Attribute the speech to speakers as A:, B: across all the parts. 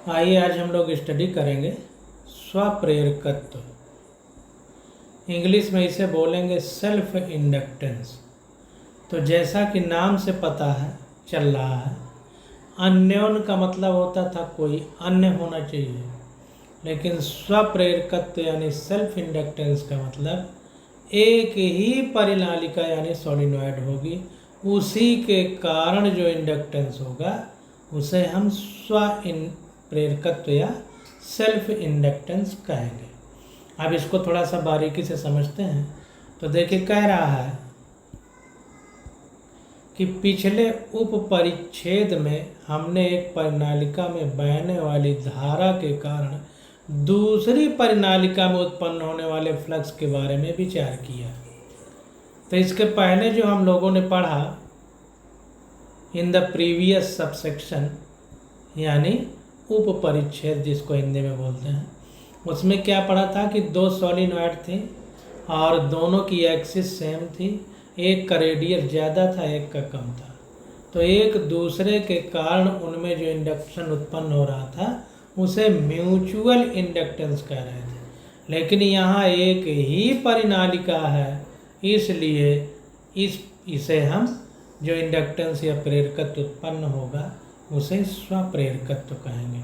A: आइए आज हम लोग स्टडी करेंगे स्वप्रेरकत्व। इंग्लिश में इसे बोलेंगे सेल्फ इंडक्टेंस। तो जैसा कि नाम से पता है चल रहा है, अन्योन का मतलब होता था कोई अन्य होना चाहिए, लेकिन स्वप्रेरकत्व यानी सेल्फ इंडक्टेंस का मतलब एक ही परिनालिका यानी सोलिनॉइड होगी, उसी के कारण जो इंडक्टेंस होगा उसे हम प्रेरकत्व या सेल्फ इंडक्टेंस कहेंगे। अब इसको थोड़ा सा बारीकी से समझते हैं। तो देखिए, कह रहा है कि पिछले उप परिच्छेद में हमने एक परिनालिका में बहने वाली धारा के कारण दूसरी परिनालिका में उत्पन्न होने वाले फ्लक्स के बारे में विचार किया। तो इसके पहले जो हम लोगों ने पढ़ा इन द प्रीवियस सबसेक्शन यानी उप परिच्छेद जिसको हिंदी में बोलते हैं, उसमें क्या पढ़ा था कि दो सोलिनॉइड थे और दोनों की एक्सिस सेम थी, एक का रेडियस ज़्यादा था एक का कम था। तो एक दूसरे के कारण उनमें जो इंडक्शन उत्पन्न हो रहा था उसे म्यूचुअल इंडक्टेंस कह रहे थे। लेकिन यहाँ एक ही परिनालिका है, इसलिए इसे हम जो इंडक्टेंस या प्रेरकत्व उत्पन्न होगा उसे स्वप्रेरकत्व कहेंगे।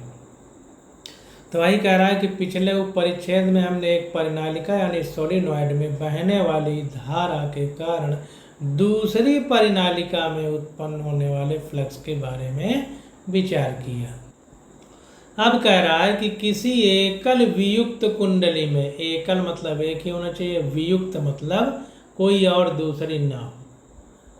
A: तो वही कह रहा है कि पिछले उप परिच्छेद में हमने एक परिनालिका यानी सोलिनॉइड में बहने वाली धारा के कारण दूसरी परिनालिका में उत्पन्न होने वाले फ्लक्स के बारे में विचार किया। अब कह रहा है कि किसी एकल वियुक्त कुंडली में, एकल मतलब एक ही होना चाहिए, वियुक्त मतलब कोई और दूसरी ना हो,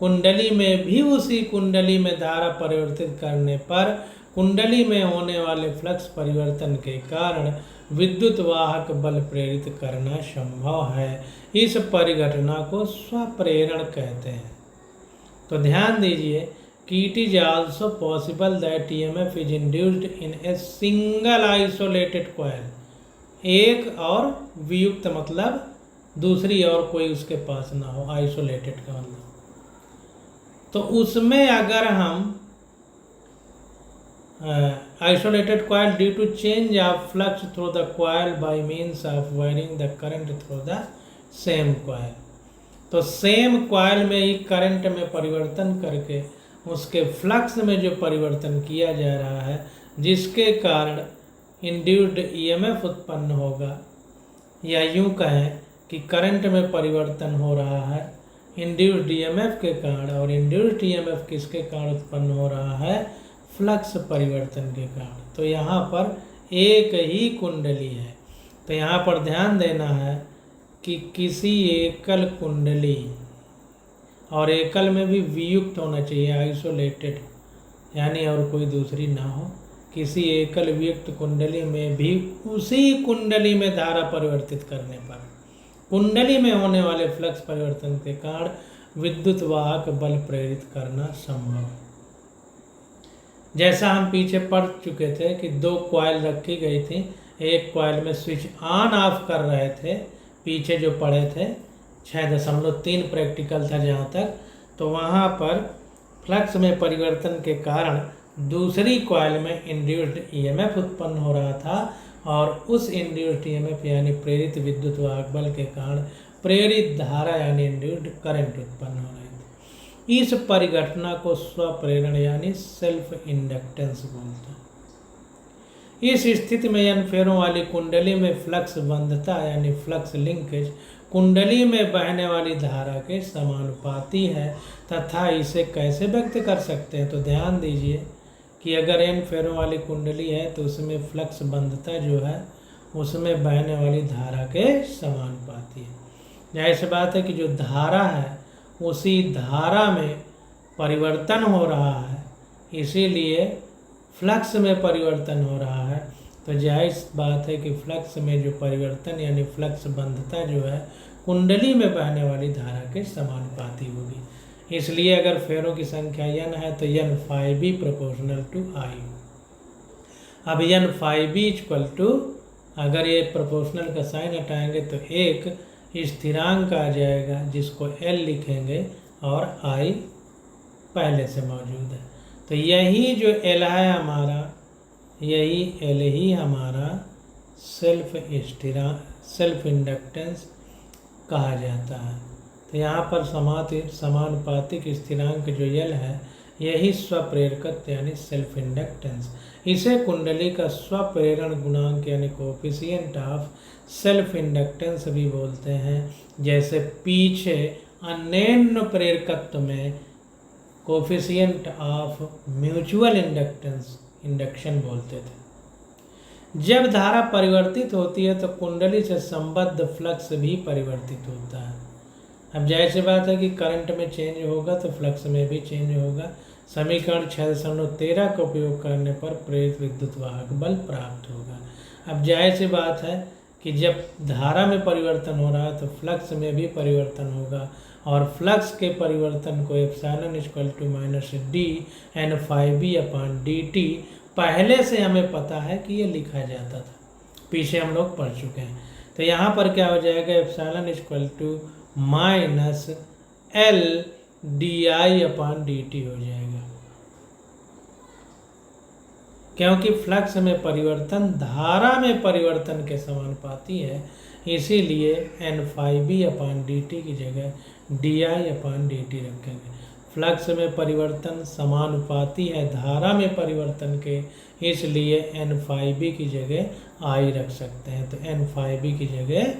A: कुंडली में भी उसी कुंडली में धारा परिवर्तित करने पर कुंडली में होने वाले फ्लक्स परिवर्तन के कारण विद्युत वाहक बल प्रेरित करना संभव है। इस परिघटना को स्वप्रेरण कहते हैं। तो ध्यान दीजिए कि it is also possible that EMF is induced in a single isolated coil. एक और वियुक्त मतलब दूसरी और कोई उसके पास ना हो, आइसोलेटेड का मतलब। तो उसमें अगर हम isolated coil due to change of flux through the coil by means of varying the current through the same coil, तो सेम कॉइल में ही करंट में परिवर्तन करके उसके फ्लक्स में जो परिवर्तन किया जा रहा है जिसके कारण इंड्यूस्ड ईएमएफ उत्पन्न होगा, या यूं कहें कि करंट में परिवर्तन हो रहा है इंड्यूस्ड ईएमएफ के कारण, और इंड्यूस्ड ईएमएफ किसके कारण उत्पन्न हो रहा है? फ्लक्स परिवर्तन के कारण। तो यहाँ पर एक ही कुंडली है। तो यहाँ पर ध्यान देना है कि किसी एकल कुंडली, और एकल में भी वियुक्त होना चाहिए, आइसोलेटेड यानी और कोई दूसरी ना हो, किसी एकल वियुक्त कुंडली में भी उसी कुंडली में धारा परिवर्तित करने पर कुंडली में होने वाले फ्लक्स परिवर्तन के कारण विद्युत वाहक बल प्रेरित करना संभव है। जैसा हम पीछे पढ़ चुके थे कि दो कॉइल रखी गई थी, एक कॉइल में स्विच ऑन ऑफ कर रहे थे, पीछे जो पढ़े थे 6.3 प्रैक्टिकल था जहाँ तक, तो वहाँ पर फ्लक्स में परिवर्तन के कारण दूसरी कॉइल में इंड्यूस्ड ईएमएफ उत्पन्न हो रहा था, और उस इंड्यूस्ड ईएमएफ यानी प्रेरित विद्युत वाहक बल के कारण प्रेरित धारा यानी इंड्यूस्ड करंट उत्पन्न हो रही थी। इस परिघटना को स्वप्रेरण यानी सेल्फ इंडक्टेंस बोलते हैं। इस स्थिति में इन फेरों वाली कुंडली में फ्लक्स बंधता यानी फ्लक्स लिंकेज कुंडली में बहने वाली धारा के समानुपाती है तथा इसे कैसे व्यक्त कर सकते हैं? तो ध्यान दीजिए कि अगर एन फेरों वाली कुंडली है तो उसमें फ्लक्स बंधता जो है उसमें बहने वाली धारा के समानुपाती है। जाहिर सी बात है कि जो धारा है उसी धारा में परिवर्तन हो रहा है, इसीलिए फ्लक्स में परिवर्तन हो रहा है। तो जाहिर बात है कि फ्लक्स में जो परिवर्तन यानी फ्लक्स बंधता जो है कुंडली में बहने वाली धारा के समानुपाती होगी। इसलिए अगर फेरों की संख्या n है तो n phi b proportional to I। अब n phi b equal to, अगर ये प्रोपोर्शनल का साइन हटाएंगे तो एक स्थिरांक आ जाएगा जिसको L लिखेंगे और I पहले से मौजूद है। तो यही जो L है हमारा यही एल ही हमारा सेल्फ इंडक्टेंस कहा जाता है। तो यहाँ पर समानुपातिक स्थिरांक जो यल है यही स्वप्रेरकत्व यानी सेल्फ इंडक्टेंस। इसे कुंडली का स्वप्रेरण गुणांक यानी कोफिशिएंट ऑफ सेल्फ इंडक्टेंस भी बोलते हैं। जैसे पीछे अन्य प्रेरकत्व में कोफिशिएंट ऑफ म्यूचुअल इंडक्शन बोलते थे। जब धारा परिवर्तित होती है तो कुंडली से संबद्ध फ्लक्स भी परिवर्तित होता है। अब जाहिर सी बात है कि करंट में चेंज होगा तो फ्लक्स में भी चेंज होगा। समीकरण 6.13 का उपयोग करने पर प्रेरित विद्युत वाहक बल प्राप्त होगा। अब जाहिर सी बात है कि जब धारा में परिवर्तन हो रहा है तो फ्लक्स में भी परिवर्तन होगा, और फ्लक्स के परिवर्तन को एप्सिलॉन = -d n⁵b/dt पहले से हमें पता है कि ये लिखा जाता था, पीछे हम लोग पढ़ चुके हैं। तो यहाँ पर क्या हो जाएगा, एप्सिलॉन -L/dI/dt हो जाएगा, क्योंकि फ्लक्स में परिवर्तन धारा में परिवर्तन के समानुपाती है, इसीलिए n⁵b/dt की जगह dI/dt रखेंगे। फ्लक्स में परिवर्तन समानुपाती है धारा में परिवर्तन के, इसलिए n⁵b की जगह I रख सकते हैं। तो n⁵b की जगह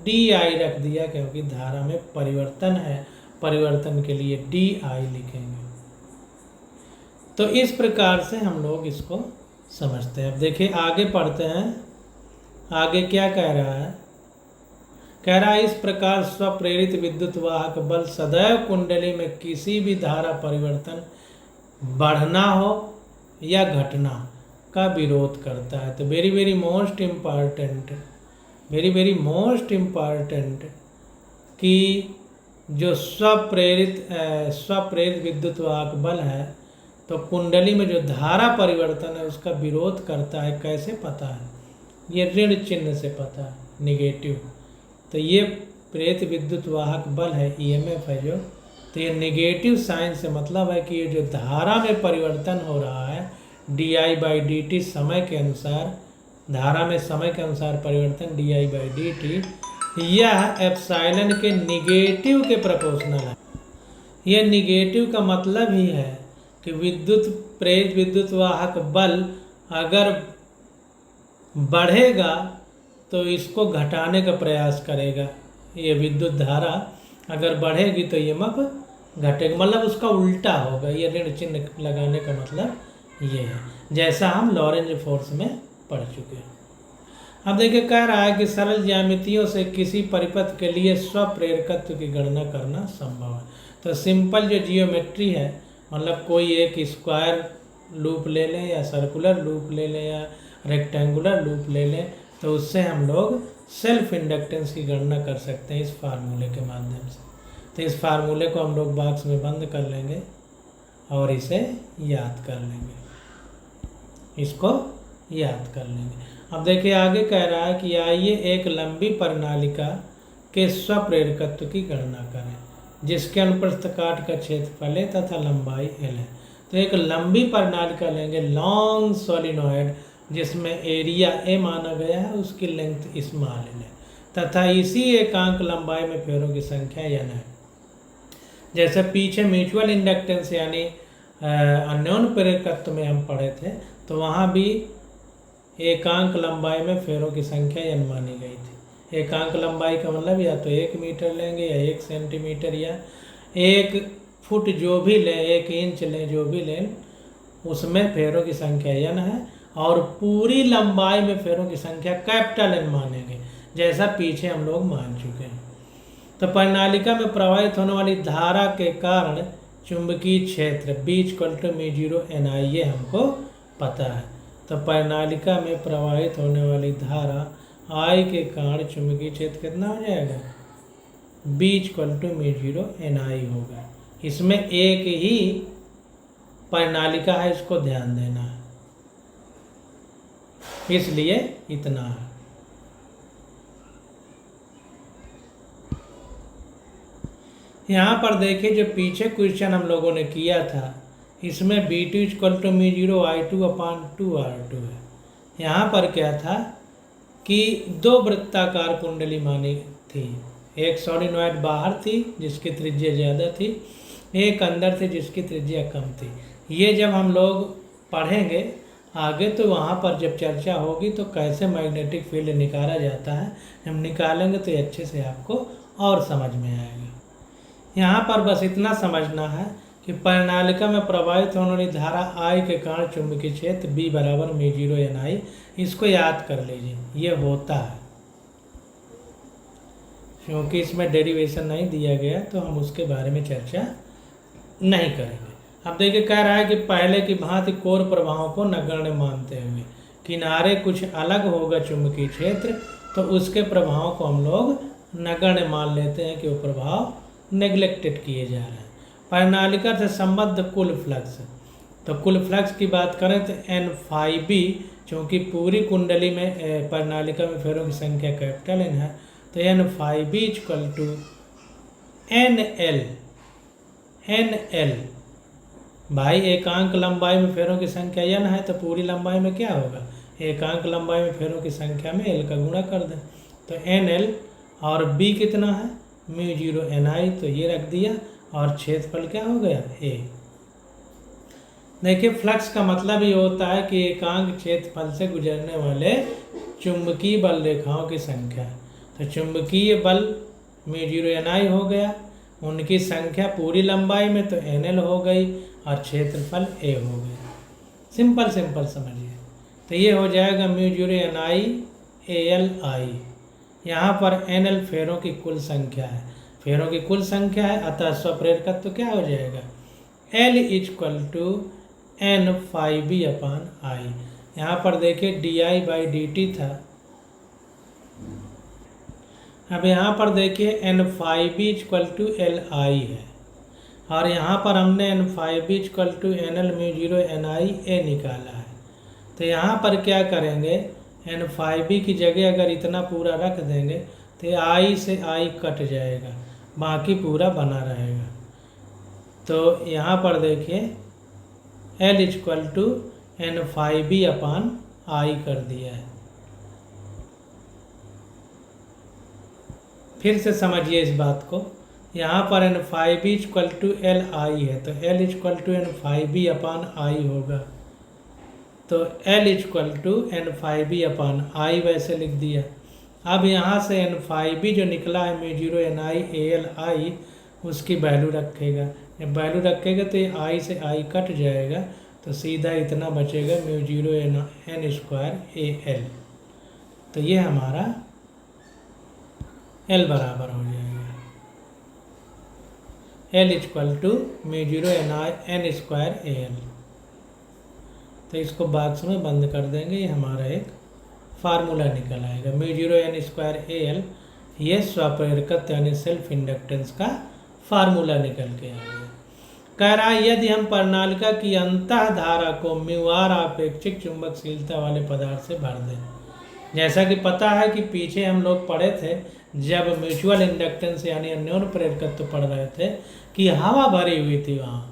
A: dI रख दिया, क्योंकि धारा में परिवर्तन है, परिवर्तन के लिए dI लिखेंगे। तो इस प्रकार से हम लोग इसको समझते हैं। अब देखिए आगे पढ़ते हैं, आगे क्या कह रहा है। कह रहा है इस प्रकार स्वप्रेरित विद्युत वाहक बल सदैव कुंडली में किसी भी धारा परिवर्तन बढ़ना हो या घटना का विरोध करता है। तो वेरी वेरी मोस्ट इम्पॉर्टेंट कि जो स्वप्रेरित विद्युत वाहक बल है तो कुंडली में जो धारा परिवर्तन है उसका विरोध करता है। कैसे पता है, ये ऋण चिन्ह से पता है, निगेटिव। तो ये प्रेरित विद्युत वाहक बल है, ईएमएफ है जो, तो ये निगेटिव साइन से मतलब है कि ये जो धारा में परिवर्तन हो रहा है dI/dt समय के अनुसार, धारा में समय के अनुसार परिवर्तन dI/dt, यह एप्सिलॉन के निगेटिव के प्रोपोर्शनल है। यह निगेटिव का मतलब ही है कि प्रेरित विद्युत वाहक बल अगर बढ़ेगा तो इसको घटाने का प्रयास करेगा। ये विद्युत धारा अगर बढ़ेगी तो EMF घटेगा, मतलब उसका उल्टा होगा। ये ऋण चिन्ह लगाने का मतलब ये है, जैसा हम लॉरेंज फोर्स में पढ़ चुके हैं। अब देखिए कह रहा है कि सरल ज्यामितियों से किसी परिपथ के लिए स्वप्रेरकत्व की गणना करना संभव है। तो सिंपल जो जियोमेट्री है, मतलब कोई एक स्क्वायर लूप ले लें या सर्कुलर लूप ले लें या रेक्टेंगुलर लूप ले लें, तो उससे हम लोग सेल्फ इंडक्टेंस की गणना कर सकते हैं इस फार्मूले के माध्यम से। तो इस फार्मूले को हम लोग बॉक्स में बंद कर लेंगे और इसे याद कर लेंगे, इसको याद कर लेंगे। अब देखिए आगे कह रहा है कि आइए एक लंबी प्रणालिका के स्वप्रेरकत्व की गणना करें जिसके अनुप्रस्थ काट का क्षेत्रफल है तथा लंबाई L है। तो एक लंबी प्रणालिका लेंगे, लॉन्ग सोलिनॉइड, जिसमें एरिया A माना गया है, उसकी लेंथ स्मॉल l है तथा इसी एकांक लंबाई में फेरों की संख्या n है। जैसे पीछे म्यूचुअल इंडक्टेंस यानी अन्योन्य प्रेरकत्व में हम पढ़े थे, तो वहाँ भी एकांक लंबाई में फेरों की संख्या n मानी गई थी। एकांक लंबाई का मतलब या तो 1 मीटर लेंगे या 1 सेंटीमीटर या 1 फुट, जो भी लें, 1 इंच लें, जो भी लें, उसमें फेरों की संख्या n है। और पूरी लंबाई में फेरों की संख्या कैपिटल N मानेंगे, जैसा पीछे हम लोग मान चुके हैं। तो प्रणालिका में प्रवाहित होने वाली धारा के कारण चुंबकीय क्षेत्र B = μ0 Ni, ये हमको पता है। तो प्रणालिका में प्रवाहित होने वाली धारा I के कारण चुंबकीय क्षेत्र कितना हो जाएगा, B = μ0 Ni होगा। इसमें एक ही प्रणालिका है, इसको ध्यान देना है, इसलिए इतना है। यहाँ पर देखिए जो पीछे क्वेश्चन हम लोगों ने किया था इसमें B2 इक्वल टू μ0 I2/2R2 है। यहाँ पर क्या था कि दो वृत्ताकार कुंडली मानी थी, एक सॉलिनॉइड बाहर थी जिसकी त्रिज्या ज़्यादा थी, एक अंदर थी जिसकी त्रिज्या कम थी। ये जब हम लोग पढ़ेंगे आगे तो वहाँ पर जब चर्चा होगी तो कैसे मैग्नेटिक फील्ड निकाला जाता है हम निकालेंगे तो अच्छे से आपको और समझ में आएगा। यहाँ पर बस इतना समझना है कि परिनालिका में प्रवाहित होने वाली धारा I के कारण चुंबकीय क्षेत्र B बराबर μ0 NI, इसको याद कर लीजिए, ये होता है। क्योंकि इसमें डेरिवेशन नहीं दिया गया तो हम उसके बारे में चर्चा नहीं करेंगे। अब देखिए कह रहा है कि पहले की भांति कोर प्रभावों को नगण्य मानते हुए किनारे कुछ अलग होगा चुंबकीय क्षेत्र, तो उसके प्रभावों को हम लोग नगण्य मान लेते हैं कि वो प्रभाव नेग्लेक्टेड किए जा रहे हैं। परिनालिका से संबद्ध कुल फ्लक्स, तो कुल फ्लक्स की बात करें तो N∅B, चूँकि पूरी कुंडली में परिनालिका में फेरों की संख्या कैपिटल N है तो N∅B इक्वल टू NL भाई एकांक लंबाई में फेरों की संख्या n है तो पूरी लंबाई में क्या होगा, एकांक लंबाई में फेरों की संख्या में l का गुणा कर दें तो NL, और B कितना है μ0 NI, तो ये रख दिया और क्षेत्रफल क्या हो गया A। देखिए फ्लक्स का मतलब ये होता है कि एकांक क्षेत्रफल से गुजरने वाले चुंबकीय बल रेखाओं की संख्या, तो चुंबकीय बल μ0 NI हो गया, उनकी संख्या पूरी लंबाई में तो NL हो गई और क्षेत्रफल A हो गया। सिंपल समझिए, तो ये हो जाएगा μ0 NI ALI। यहाँ पर NL फेरों की कुल संख्या है, फेरों की कुल संख्या है, अतः स्वप्रेरकत्व तो क्या हो जाएगा L इक्वल टू N∅B/I। यहाँ पर देखिए di/dt था, अब यहाँ पर देखिए N∅B इक्वल टू LI है और यहाँ पर हमने N∅B equal to NL μ0 NI A निकाला है। तो यहाँ पर क्या करेंगे, N∅B की जगह अगर इतना पूरा रख देंगे तो I से I कट जाएगा, बाकी पूरा बना रहेगा। तो यहाँ पर देखिए L इक्वल टू N∅B/I कर दिया है। फिर से समझिए इस बात को, यहाँ पर N∅B इक्वल टू LI है तो L इक्वल टू N∅B/I होगा, तो L इक्वल टू N∅B/I वैसे लिख दिया। अब यहाँ से N∅B जो निकला है μ0 NI ALI उसकी वैल्यू रखेगा, जब वैल्यू रखेगा तो ये I से I कट जाएगा तो सीधा इतना बचेगा μ0 N² AL, तो ये हमारा L बराबर हो जाएगा L equal to μ0 N² AL। तो इसको बॉक्स में बंद कर देंगे, ये हमारा एक फार्मूला निकल आएगा μ0 N² AL। ये स्वप्रेरकत्व यानी सेल्फ इंडक्टेंस का फार्मूला निकल के आ गया। कह रहा है यदि हम परिनालिका की अंतः धारा को μr आपेक्षिक चुंबकशीलता वाले पदार्थ से भर दें, जैसा कि पता है कि पीछे हम लोग पढ़े थे जब म्यूचुअल इंडक्टेंस यानी अन्योन्य प्रेरकत्व पढ़ रहे थे कि हवा भरी हुई थी वहाँ,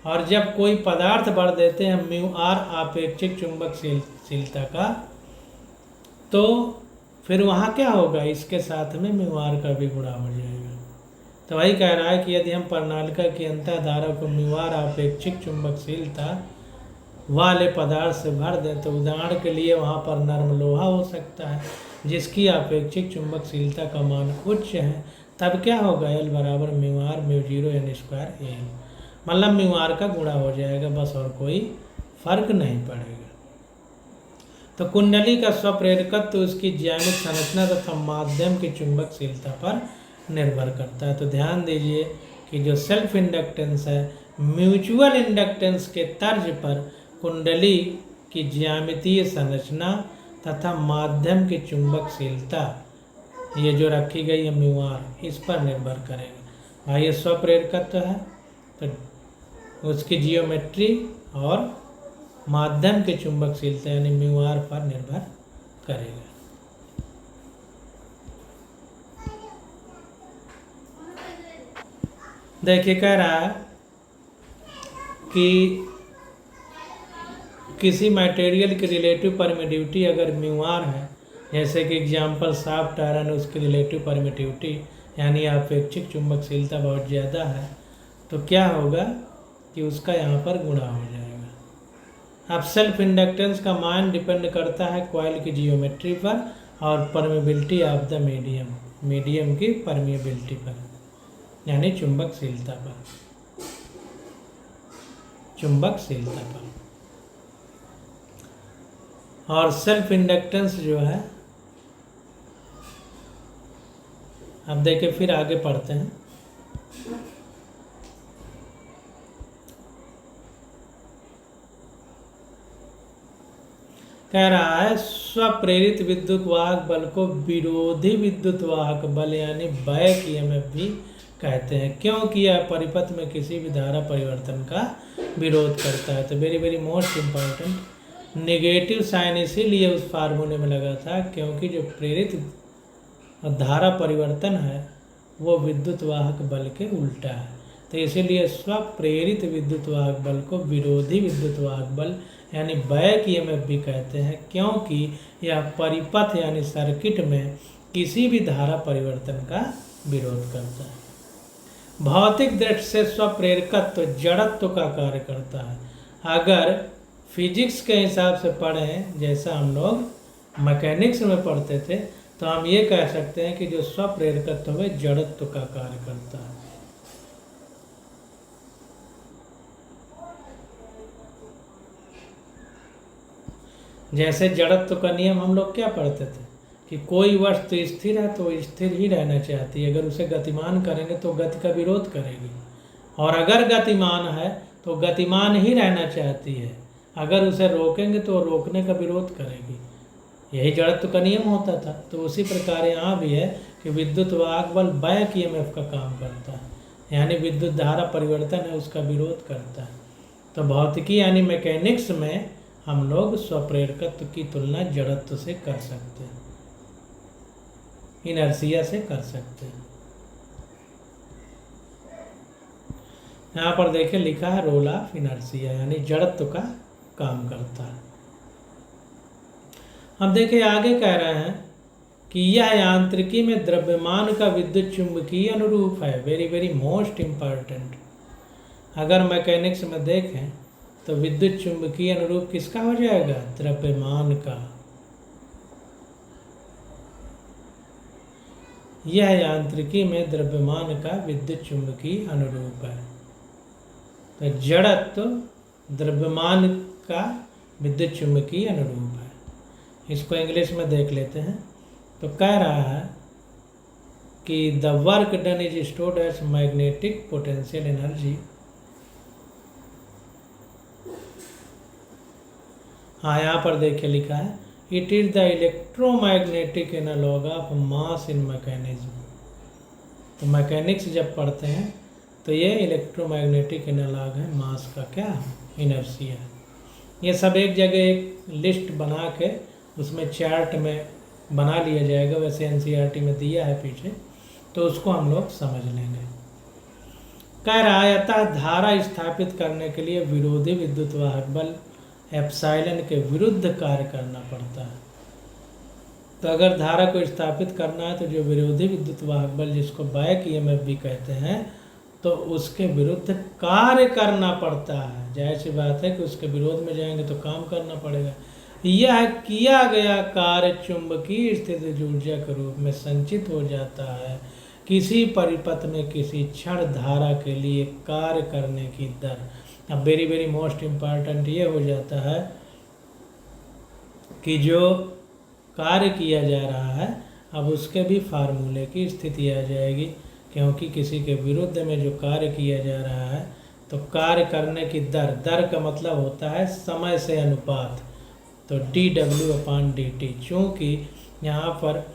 A: और जब कोई पदार्थ भर देते हैं μr आपेक्षिक चुंबकशीलता का, तो फिर वहाँ क्या होगा, इसके साथ में μr का भी गुणा हो जाएगा। तो वही कह रहा है कि यदि हम परिनालिका की अंतः धारा को μr आपेक्षिक चुंबकशीलता वाले पदार्थ से भर दें, तो उदाहरण के लिए वहाँ पर नर्म लोहा हो सकता है जिसकी आपेक्षिक चुंबकशीलता का मान उच्च है, तब क्या होगा L बराबर μr μ0 N² AL, मतलब μr का गुणा हो जाएगा बस, और कोई फर्क नहीं पड़ेगा। तो कुंडली का स्वप्रेरकत्व तो उसकी ज्यामित संरचना तथा माध्यम की चुंबकशीलता पर निर्भर करता है। तो ध्यान दीजिए कि जो सेल्फ इंडक्टेंस है म्यूचुअल इंडक्टेंस के तर्ज पर कुंडली की ज्यामितीय संरचना तथा माध्यम की चुंबकशीलता ये जो रखी गई है μr, इस पर निर्भर करेगा। भाई ये स्वप्रेरकत्व है तो उसकी जियोमेट्री और माध्यम की चुंबकशीलता यानी μr पर निर्भर करेगा। देखिए कह रहा है कि किसी मटेरियल की रिलेटिव परमिटिविटी अगर म्यू है, जैसे कि एग्जाम्पल सॉफ्ट आयरन, उसकी रिलेटिव परमिटिविटी यानी अपेक्षिक चुंबकशीलता बहुत ज़्यादा है, तो क्या होगा कि उसका यहाँ पर गुणा हो जाएगा। अब सेल्फ इंडक्टेंस का मान डिपेंड करता है कॉइल की जियोमेट्री पर और परमेबिलिटी ऑफ द मीडियम की परमिएबिलिटी पर, यानी चुंबकशीलता पर। और सेल्फ इंडक्टेंस जो है, अब देखिए फिर आगे पढ़ते हैं। कह रहा है स्वप्रेरित विद्युत वाहक बल को विरोधी विद्युत वाहक बल यानी बैक ईएमएफ भी कहते हैं, क्योंकि यह परिपथ में किसी भी धारा परिवर्तन का विरोध करता है। तो very very most important, negative sign इसीलिए उस फार्मूले में लगा था क्योंकि जो प्रेरित धारा परिवर्तन है वो विद्युत वाहक बल के उल्टा है। तो इसीलिए स्वप्रेरित विद्युत वाहक बल को विरोधी विद्युत वाहक बल यानी बैक ईएमएफ भी कहते हैं, क्योंकि यह परिपथ यानी सर्किट में किसी भी धारा परिवर्तन का विरोध करता है। भौतिक दृष्टि से स्वप्रेरकत्व जड़त्व का कार्य करता है। अगर फिजिक्स के हिसाब से पढ़ें, जैसा हम लोग मैकेनिक्स में पढ़ते थे, तो हम ये कह सकते हैं कि जो स्वप्रेरकत्व है जड़त्व का कार्य करता है। जैसे जड़त्व का नियम हम लोग क्या पढ़ते थे कि कोई वस्तु स्थिर है तो स्थिर ही रहना चाहती है, अगर उसे गतिमान करेंगे तो गति का विरोध करेगी, और अगर गतिमान है तो गतिमान ही रहना चाहती है, अगर उसे रोकेंगे तो रोकने का विरोध करेगी। यही जड़त्व का नियम होता था। तो उसी प्रकार यहाँ भी है कि विद्युत वाहक बल बैक ईएमएफ का काम करता है, यानी विद्युत धारा परिवर्तन है उसका विरोध करता है। तो भौतिकी यानी मैकेनिक्स में हम लोग स्वप्रेरकत्व की तुलना जड़त्व से कर सकते हैं, इनर्शिया से कर सकते हैं। यहाँ पर देखिए लिखा है रोल ऑफ इनर्शिया, यानी जड़त्व का काम करता है। अब देखिए आगे कह रहे हैं कि यह यांत्रिकी में द्रव्यमान का विद्युत चुंबकीय अनुरूप है। Very very most important. अगर मैकेनिक्स में देखें तो विद्युत चुंबकीय अनुरूप किसका हो जाएगा? द्रव्यमान का। यह यांत्रिकी में द्रव्यमान का विद्युत चुंबकीय अनुरूप है। तो जड़त्व द्रव्यमान का विद्युत चुंबकीय अनुरूप है। इसको इंग्लिश में देख लेते हैं। तो कह रहा है कि the work done is stored as magnetic potential energy. हाँ, यहाँ पर देखिए लिखा है it is the electromagnetic analog of mass in mechanism. तो मैकेनिक्स जब पढ़ते हैं तो ये इलेक्ट्रोमैग्नेटिक एनालॉग है मास का, क्या इनर्शिया। ये सब एक जगह एक लिस्ट बना के उसमें चार्ट में बना लिया जाएगा, वैसे एनसीईआरटी में दिया है पीछे, तो उसको हम लोग समझ लेंगे। कह रहा है अतः धारा स्थापित करने के लिए विरोधी विद्युत वाहक बल एप्सिलॉन के विरुद्ध कार्य करना पड़ता है। तो अगर धारा को स्थापित करना है तो जो विरोधी विद्युत वाहक बल जिसको बैक ईएमएफ भी कहते हैं, तो उसके विरुद्ध कार्य करना पड़ता है। जाहिर सी बात है कि उसके विरोध में जाएंगे तो काम करना पड़ेगा। यह किया गया कार्य चुंबकीय स्थितिज ऊर्जा के रूप में संचित हो जाता है। किसी परिपथ में किसी क्षण धारा के लिए कार्य करने की दर। अब वेरी वेरी मोस्ट इम्पॉर्टेंट ये हो जाता है कि जो कार्य किया जा रहा है अब उसके भी फार्मूले की स्थिति आ जाएगी, क्योंकि किसी के विरुद्ध में जो कार्य किया जा रहा है तो कार्य करने की दर, दर का मतलब होता है समय से अनुपात, तो dW/dt। चूँकि यहाँ पर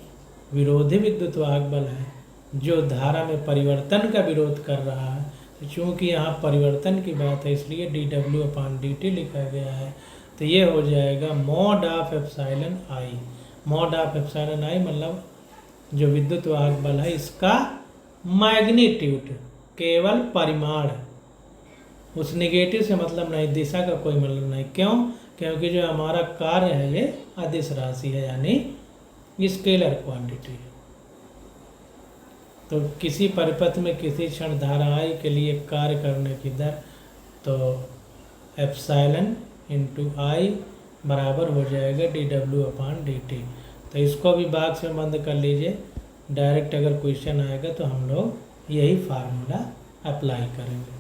A: विरोधी विद्युत वाहक बल है जो धारा में परिवर्तन का विरोध कर रहा है, तो चूँकि यहाँ परिवर्तन की बात है इसलिए dW/dt लिखा गया है। तो ये हो जाएगा mod of epsilon I. Mod of epsilon I मतलब जो विद्युत वाहक बल है इसका मैग्नीट्यूड, केवल परिमाण, उस निगेटिव से मतलब नहीं, दिशा का कोई मतलब नहीं। क्यों? क्योंकि जो हमारा कार्य है ये अदिश राशि है, यानी स्केलर क्वांटिटी है। तो किसी परिपथ में किसी क्षण धारा I के लिए कार्य करने की दर तो एप्सिलॉन इंटू I बराबर हो जाएगा dW/dt। तो इसको भी बॉक्स में बंद कर लीजिए, डायरेक्ट अगर क्वेश्चन आएगा तो हम लोग यही फार्मूला अप्लाई करेंगे।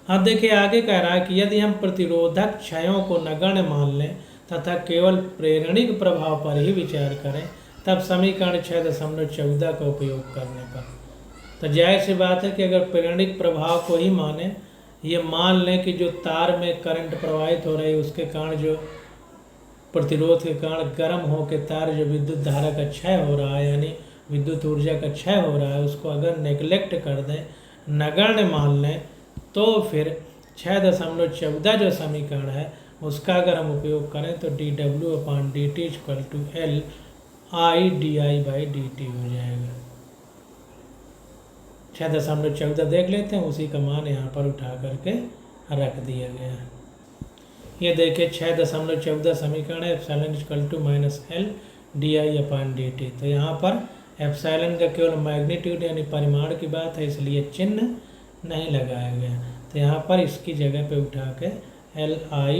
A: अब देखिए आगे कह रहा है कि यदि हम प्रतिरोधक क्षयों को नगण्य मान लें तथा केवल प्रेरणिक प्रभाव पर ही विचार करें, तब समीकरण 6.14 का उपयोग करने पर। तो जाहिर सी बात है कि अगर प्रेरणिक प्रभाव को ही माने, ये मान लें कि जो तार में करंट प्रवाहित हो रही है उसके कारण जो प्रतिरोध के कारण गर्म होकर तार जो विद्युत धारा का क्षय हो रहा है, यानी विद्युत ऊर्जा का क्षय हो रहा है, उसको अगर नेग्लेक्ट कर दें, नगण्य मान लें, तो फिर 6.14 जो समीकरण है उसका अगर हम उपयोग करें तो dW/dt = LI/dI/dt हो जाएगा। 6.14 देख लेते हैं, उसी का मान यहाँ पर उठा करके रख दिया गया है। ये देखिए 6.14 समीकरण है, एप्सिलॉन = LDI/dt। तो यहाँ पर एप्सिलॉन का केवल मैग्नीट्यूड यानी परिमाण की बात है, इसलिए चिन्ह नहीं लगाया गया। तो यहाँ पर इसकी जगह पे उठा के LI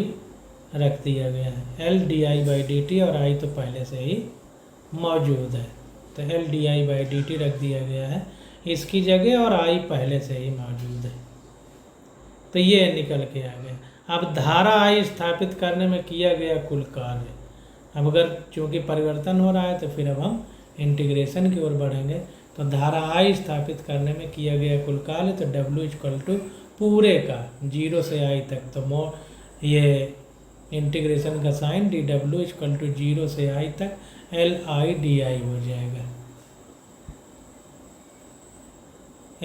A: रख दिया गया है, LDI/dt, और I तो पहले से ही मौजूद है, तो LDI/dt रख दिया गया है इसकी जगह, और I पहले से ही मौजूद है। तो ये निकल के आ गया। अब धारा I स्थापित करने में किया गया कुल कार्य, अब अगर चूँकि परिवर्तन हो रहा है तो फिर अब हम इंटीग्रेशन की ओर बढ़ेंगे। तो धारा I स्थापित करने में किया गया कुल कार्य, तो W = पूरे का 0 से I तक, तो ये इंटीग्रेशन का साइन dW = 0 से I तक LI/dI हो जाएगा,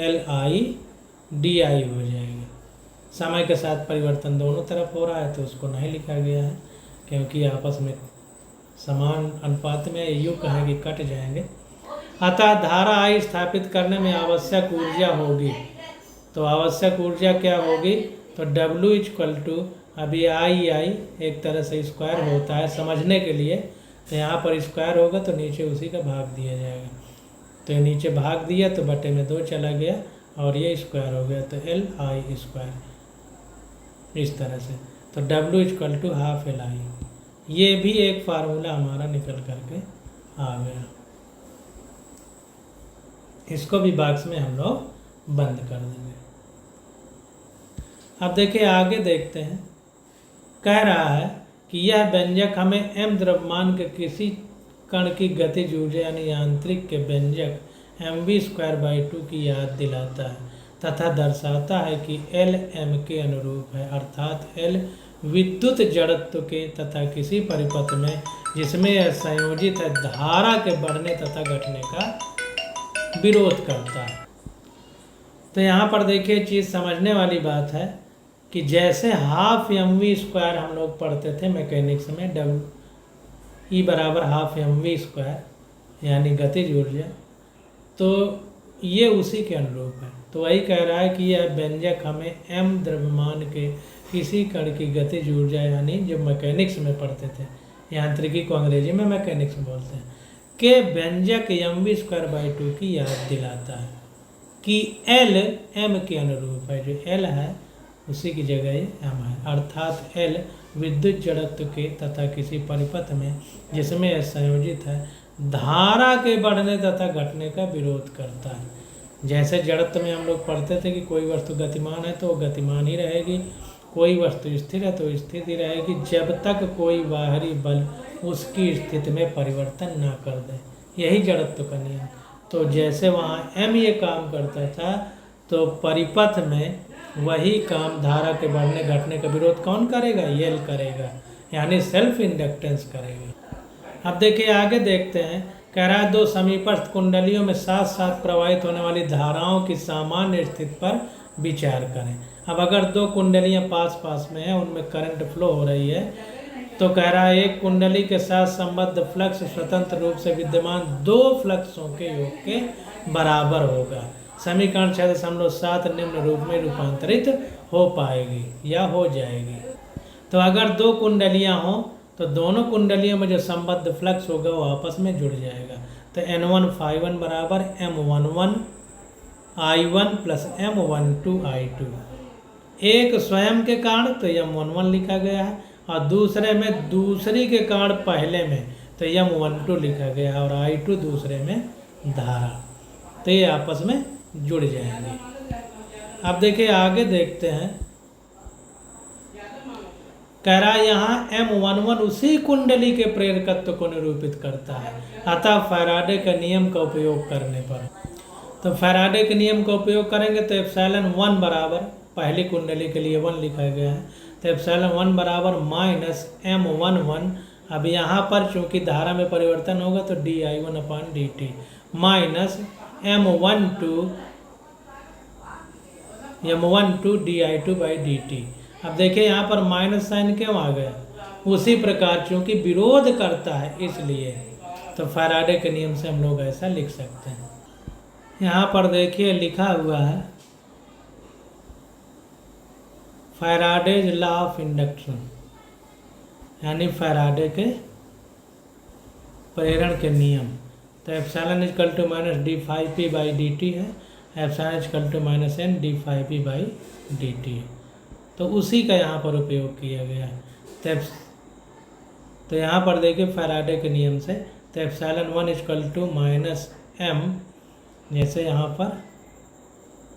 A: LI/dI हो जाएगा। समय के साथ परिवर्तन दोनों तरफ हो रहा है तो उसको नहीं लिखा गया है, क्योंकि आपस में समान अनुपात में युग है कि कट जाएंगे। अतः धारा I स्थापित करने में आवश्यक ऊर्जा होगी, तो आवश्यक ऊर्जा क्या होगी, तो W = अभी I एक तरह से स्क्वायर होता है समझने के लिए, तो यहाँ पर स्क्वायर होगा तो नीचे उसी का भाग दिया जाएगा। तो ये नीचे भाग दिया तो बटे में 2 चला गया और ये स्क्वायर हो गया, तो LI², इस तरह से। तो W = ½ LI, ये भी एक फार्मूला हमारा निकल करके आ गया। इसको भी बॉक्स में हम लोग बंद कर देंगे। अब देखिए आगे देखते हैं, कह रहा है कि यह व्यंजक हमें m द्रव्यमान के किसी कण की गतिज ऊर्जा यानी यांत्रिक के व्यंजक mv²/2 की याद दिलाता है तथा दर्शाता है कि L m के अनुरूप है, अर्थात L विद्युत जड़त्व के तथा किसी परिपथ में जिसमें यह संयोजित है धारा के बढ़ने तथा घटने का विरोध करता है। तो यहाँ पर देखिए चीज़ समझने वाली बात है कि जैसे ½ mv² हम लोग पढ़ते थे मैकेनिक्स में, E = ½ mv² यानी गतिज ऊर्जा, तो ये उसी के अनुरूप है। तो वही कह रहा है कि यह व्यंजक हमें m द्रव्यमान के किसी कण की गतिज ऊर्जा यानी जो मैकेनिक्स में पढ़ते थे, यांत्रिकी को अंग्रेजी में मैकेनिक्स बोलते हैं, के व्यंजक mv²/2 की याद दिलाता है कि L m के अनुरूप है, जो L है उसी की जगह ये m है, अर्थात L विद्युत जड़त्व के तथा किसी परिपथ में जिसमें यह संयोजित है धारा के बढ़ने तथा घटने का विरोध करता है। जैसे जड़त्व में हम लोग पढ़ते थे कि कोई वस्तु गतिमान है तो वो गतिमान ही रहेगी, कोई वस्तु स्थिर है तो स्थिर ही रहेगी, जब तक कोई बाहरी बल उसकी स्थिति में परिवर्तन ना कर दे, यही जड़त्व का नियम। तो जैसे वहाँ m ये काम करता था, तो परिपथ में वही काम धारा के बढ़ने घटने का विरोध कौन करेगा, L करेगा, यानी सेल्फ इंडक्टेंस करेगा। अब देखिए आगे देखते हैं, कह रहा है 2 समीपस्थ कुंडलियों में साथ साथ प्रवाहित होने वाली धाराओं की सामान्य स्थिति पर विचार करें। अब अगर 2 कुंडलियां पास पास में हैं, उनमें करंट फ्लो हो रही है, तो कह रहा है एक कुंडली के साथ संबद्ध फ्लक्स स्वतंत्र रूप से विद्यमान 2 फ्लक्सों के योग के बराबर होगा। समीकरण 6.7 निम्न रूप में रूपांतरित हो पाएगी या हो जाएगी। तो अगर दो कुंडलियाँ हों तो दोनों कुंडलियों में जो संबद्ध फ्लक्स होगा वो आपस में जुड़ जाएगा। तो N1 बराबर M11 I1 plus M12 I2। एक स्वयं के कारण तो M11 लिखा गया है, और दूसरे में दूसरी के कारण पहले में तो M12 लिखा गया है, और I2 दूसरे में धारा। तो ये आपस में जुड़ जाएंगे। अब देखिए आगे देखते हैं, कह रहा है यहाँ M11 उसी कुंडली के प्रेरकत्व को निरूपित करता है। अतः फैराडे के नियम का उपयोग करने पर, तो फैराडे के नियम का उपयोग करेंगे तो ε1 बराबर, पहली कुंडली के लिए 1 लिखा गया है, तो ε1 बराबर माइनस M11। अब यहाँ पर चूंकि धारा में परिवर्तन होगा तो di1/dt माइनस M12 di2/dt। अब देखिए यहाँ पर माइनस साइन क्यों आ गया, उसी प्रकार चूंकि विरोध करता है इसलिए, तो फैराडे के नियम से हम लोग ऐसा लिख सकते हैं। यहाँ पर देखिए लिखा हुआ है फैराडेज लॉ ऑफ इंडक्शन, यानी फैराडे के प्रेरण के नियम। तो epsilon equal to minus d∅p/dt है, epsilon equal to minus n d∅p/dt है। तो उसी का यहाँ पर उपयोग किया गया है। तो यहाँ पर देखिए फैराडे के नियम से, तो ε1 इक्वल टू माइनस m, जैसे यहाँ पर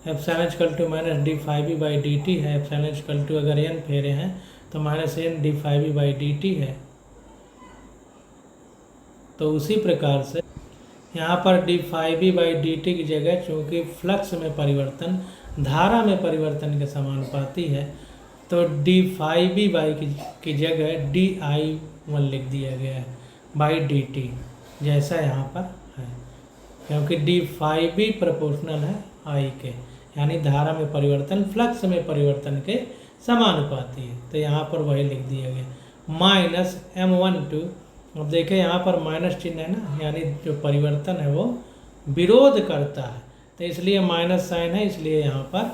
A: epsilon equal to minus d∅p/dt है, एप्सिलॉन इक्वल टू अगर n फेरे हैं तो माइनस n d∅p/dt है। तो उसी प्रकार से यहाँ पर d∅p/dt की जगह चूँकि फ्लक्स में परिवर्तन धारा में परिवर्तन के समानुपाती है, तो d∅p की जगह di1 लिख दिया गया है बाई dt, जैसा यहाँ पर है, क्योंकि d∅p प्रोपोर्शनल है I के, यानी धारा में परिवर्तन फ्लक्स में परिवर्तन के समानुपाती है। तो यहाँ पर वही लिख दिया गया माइनस M12। अब देखें यहाँ पर माइनस चिन्ह है ना, यानी जो परिवर्तन है वो विरोध करता है, तो इसलिए माइनस साइन है, इसलिए यहाँ पर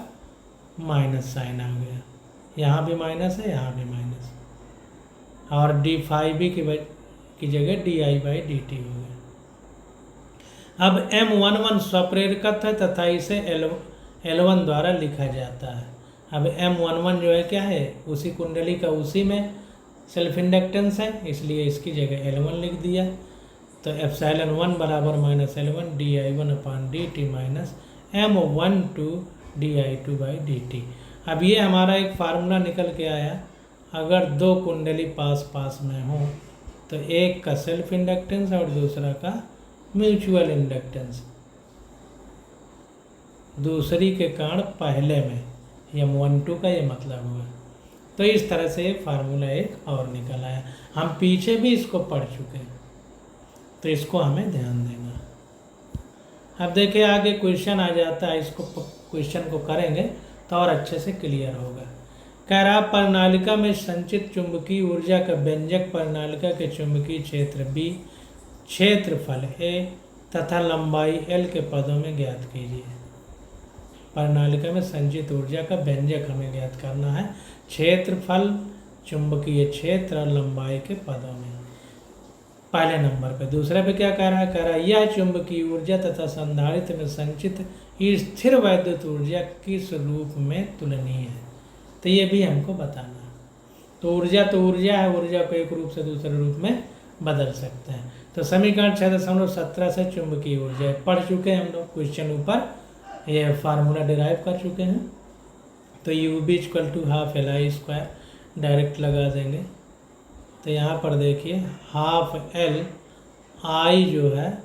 A: माइनस साइन आ गया। यहाँ भी माइनस है, यहाँ भी माइनस, और d∅p की जगह di/dt हो गया। अब M11 स्वप्रेरकत्व है तथा इसे L1 द्वारा लिखा जाता है। अब M11 जो है क्या है, उसी कुंडली का उसी में सेल्फ इंडक्टेंस है, इसलिए इसकी जगह L1 लिख दिया। तो ε1 बराबर minus L1 di1/dt minus M12 di2/dt। अब ये हमारा एक फार्मूला निकल के आया, अगर दो कुंडली पास पास में हो तो एक का सेल्फ इंडक्टेंस और दूसरा का म्यूचुअल इंडक्टेंस, दूसरी के कारण पहले में, M12 का ये मतलब हुआ। तो इस तरह से फार्मूला एक और निकल आया। हम पीछे भी इसको पढ़ चुके हैं, तो इसको हमें ध्यान देना। अब देखिए आगे क्वेश्चन आ जाता है, इसको क्वेश्चन को करेंगे तो और अच्छे से क्लियर होगा। कह रहा प्रणालिका में संचित चुंबकीय ऊर्जा का व्यंजक प्रणालिका के चुंबकीय क्षेत्र B, क्षेत्रफल A तथा लंबाई L के पदों में ज्ञात कीजिए। प्रणालिका में संचित ऊर्जा का व्यंजक हमें ज्ञात करना है, क्षेत्रफल, चुंबकीय क्षेत्र और लंबाई के पदों में। पहले नंबर पे। दूसरे पे क्या कह रहा है, कह रहा है यह चुंबकीय ऊर्जा तथा संधारित्र में संचित स्थिर वैद्युत ऊर्जा किस रूप में तुलनीय है। तो ये भी हमको बताना है। तो ऊर्जा है, ऊर्जा को एक रूप से दूसरे रूप में बदल सकते हैं। तो समीकरण 6.17 से चुंबकीय ऊर्जा पढ़ चुके हैं हम लोग, क्वेश्चन ऊपर ये फार्मूला डिराइव कर चुके हैं। तो UB equal to half LI² direct लगा देंगे। तो यहाँ पर देखिए हाफ L I जो है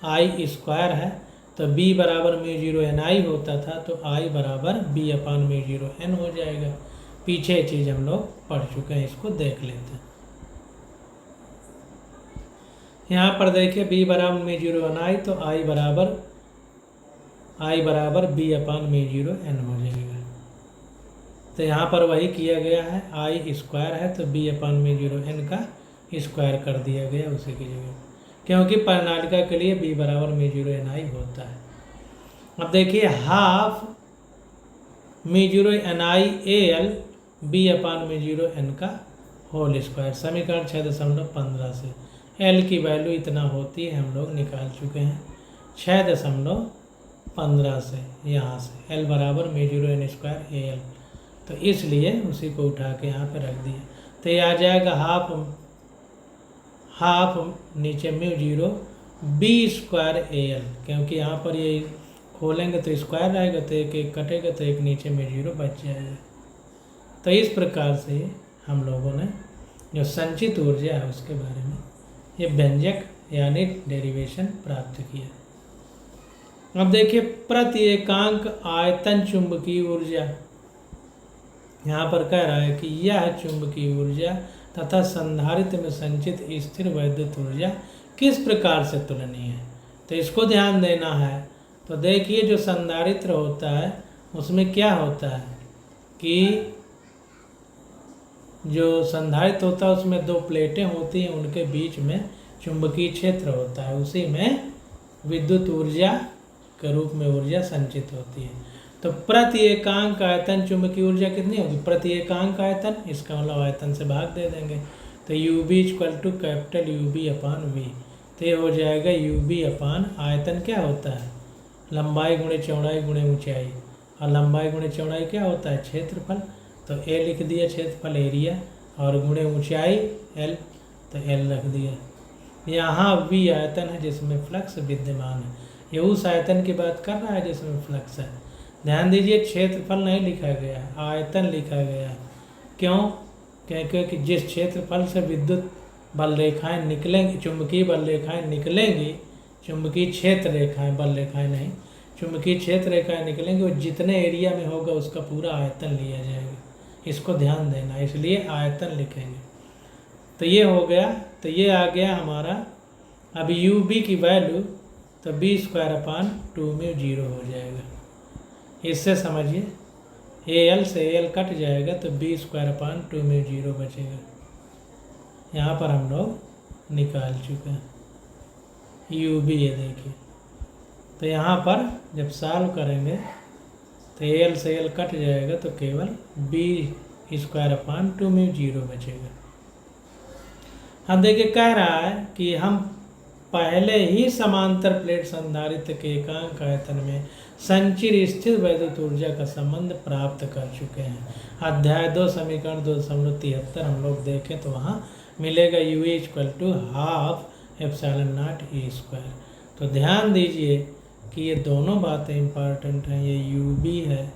A: I² है, तो B बराबर μ0NI होता था, तो I बराबर B/μ0N हो जाएगा। पीछे चीज़ हम लोग पढ़ चुके हैं, इसको देख लेते हैं। यहाँ पर देखिए B बराबर μ0NI, तो I बराबर B/μ0N हो जाएगा। तो यहाँ पर वही किया गया है, I² है तो B/μ0N का स्क्वायर कर दिया गया उसी की जगह, क्योंकि प्रणालिका के लिए B बराबर μ0NI होता है। अब देखिए half μ0NI AL B/μ0 n का होल स्क्वायर। समीकरण 6.15 से L की वैल्यू इतना होती है, हम लोग निकाल चुके हैं 6.15 से। यहाँ से L बराबर μ0 n स्क्वायर AL, तो इसलिए उसी को उठा के यहाँ पे रख दिया। तो ये आ जाएगा हाफ नीचे μ0 B² AL, क्योंकि यहाँ पर ये खोलेंगे तो स्क्वायर रहेगा, तो एक एक कटेगा, तो एक नीचे μ0 बच जाएगा। तो इस प्रकार से हम लोगों ने जो संचित ऊर्जा है उसके बारे में ये व्यंजक यानी डेरिवेशन प्राप्त किया। अब देखिए प्रति एकांक आयतन चुंबकीय ऊर्जा, यहाँ पर कह रहा है कि यह चुंबकीय ऊर्जा तथा संधारित्र में संचित स्थिर वैद्युत ऊर्जा किस प्रकार से तुलनीय है। तो इसको ध्यान देना है। तो देखिए जो संधारित्र होता है उसमें क्या होता है कि जो संधारित्र होता है उसमें दो प्लेटें होती हैं, उनके बीच में चुंबकीय क्षेत्र होता है, उसी में विद्युत ऊर्जा के रूप में ऊर्जा संचित होती है। तो प्रति एकांक आयतन चुंबकीय ऊर्जा कितनी होगी, प्रति एकांक आयतन, इसका मतलब आयतन से भाग दे देंगे। तो UB = कैपिटल UB/V, तो ये हो जाएगा UB/ आयतन क्या होता है, लंबाई गुणे चौड़ाई गुणे ऊंचाई, और लंबाई गुणे चौड़ाई क्या होता है, क्षेत्रफल। तो A लिख दिया क्षेत्रफल एरिया, और गुणे ऊंचाई L, तो L रख दिया। यहाँ V आयतन है जिसमें फ्लक्स विद्यमान है, ये उस आयतन की बात कर रहा है जिसमें फ्लक्स है। ध्यान दीजिए क्षेत्रफल नहीं लिखा गया है, आयतन लिखा गया है। क्यों, क्योंकि जिस क्षेत्रफल से विद्युत बल रेखाएँ निकलेंगी, चुंबकीय बल रेखाएँ निकलेंगी, चुंबकीय क्षेत्र रेखाएँ, बल रेखाएँ नहीं, चुंबकीय क्षेत्र रेखाएँ निकलेंगी, वो जितने एरिया में होगा उसका पूरा आयतन लिया जाएगा। इसको ध्यान देना, इसलिए आयतन लिखेंगे। तो ये हो गया, तो ये आ गया हमारा। अब UB की वैल्यू तो B²/2μ0 हो जाएगा। इससे समझिए AL से AL कट जाएगा तो B²/2μ0 बचेगा। यहाँ पर हम लोग निकाल चुके हैं UB, ये देखिए। तो यहाँ पर जब सॉल्व करेंगे तो AL से AL कट जाएगा तो केवल B²/2μ0 बचेगा। अब देखिए कह रहा है कि हम पहले ही समांतर प्लेट संधारित्र के एकांक आयतन में संचित स्थिर वैद्युत ऊर्जा का संबंध प्राप्त कर चुके हैं। अध्याय 2 समीकरण 2.73 हम लोग देखें तो वहाँ मिलेगा UA = ½ ε0E²। तो ध्यान दीजिए कि ये दोनों बातें इम्पॉर्टेंट हैं। ये UB है,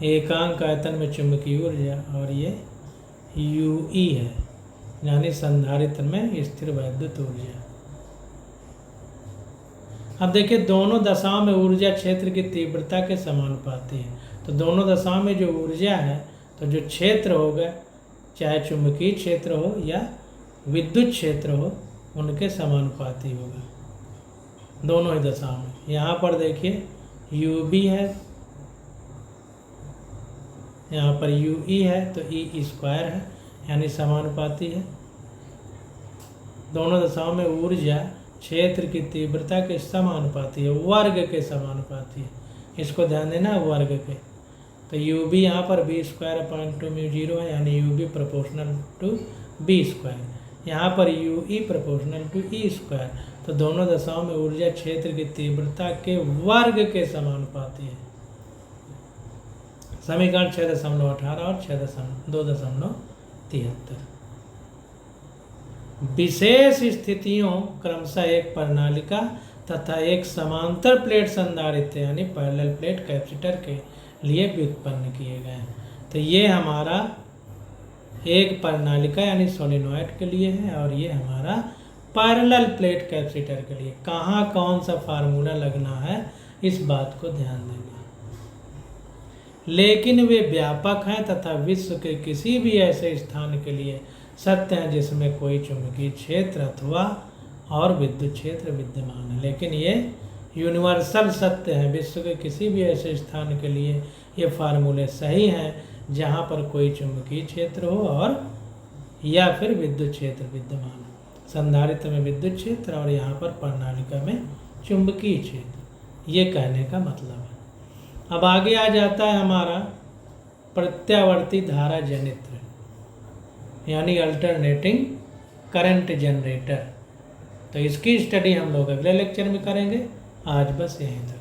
A: एकांक आयतन में चुंबकीय ऊर्जा, और ये UE है यानी संधारित्र में स्थिर वैद्युत ऊर्जा। अब देखिए दोनों दशाओं में ऊर्जा क्षेत्र की तीव्रता के समानुपाती है। तो दोनों दशाओं में जो ऊर्जा है, तो जो क्षेत्र होगा, चाहे चुंबकीय क्षेत्र हो या विद्युत क्षेत्र हो, उनके समानुपाती होगा दोनों ही दशाओं में। यहाँ पर देखिए UB है, यहाँ पर UE है, तो E² है यानी समानुपाती है। दोनों दशाओं में ऊर्जा क्षेत्र की तीव्रता के समानुपाती है, वर्ग के समानुपाती है। इसको ध्यान देना, वर्ग के। तो UB यहाँ पर B²/2μ0 है यानी UB ∝ B², यहाँ पर UE ∝ E²। तो दोनों दशाओं में ऊर्जा क्षेत्र की तीव्रता के वर्ग के समानुपाती है। समीकरण 6.18 और 2.73। विशेष स्थितियों क्रमशः एक प्रणालिका तथा एक समांतर प्लेट संधारित्र यानी पैरेलल प्लेट कैपेसिटर के लिए व्युत्पन्न किए गए हैं। तो ये हमारा एक प्रणालिका यानी सोलेनॉइड के लिए है, और ये हमारा पैरेलल प्लेट कैपेसिटर के लिए। कहाँ कौन सा फार्मूला लगना है इस बात को ध्यान देना। लेकिन वे व्यापक हैं तथा विश्व के किसी भी ऐसे स्थान के लिए सत्य हैं जिसमें कोई चुंबकीय क्षेत्र अथवा और विद्युत क्षेत्र विद्यमान है। लेकिन ये यूनिवर्सल सत्य हैं, विश्व के किसी भी ऐसे स्थान के लिए ये फार्मूले सही हैं जहाँ पर कोई चुंबकीय क्षेत्र हो और या फिर विद्युत क्षेत्र विद्यमान हो। संधारित्र में विद्युत क्षेत्र और यहाँ पर प्रणालिका में चुंबकीय क्षेत्र, ये कहने का मतलब है। अब आगे आ जाता है हमारा प्रत्यावर्ती धारा जनित्र, यानी अल्टरनेटिंग करंट जनरेटर। तो इसकी स्टडी हम लोग अगले लेक्चर में करेंगे। आज बस यहीं तक।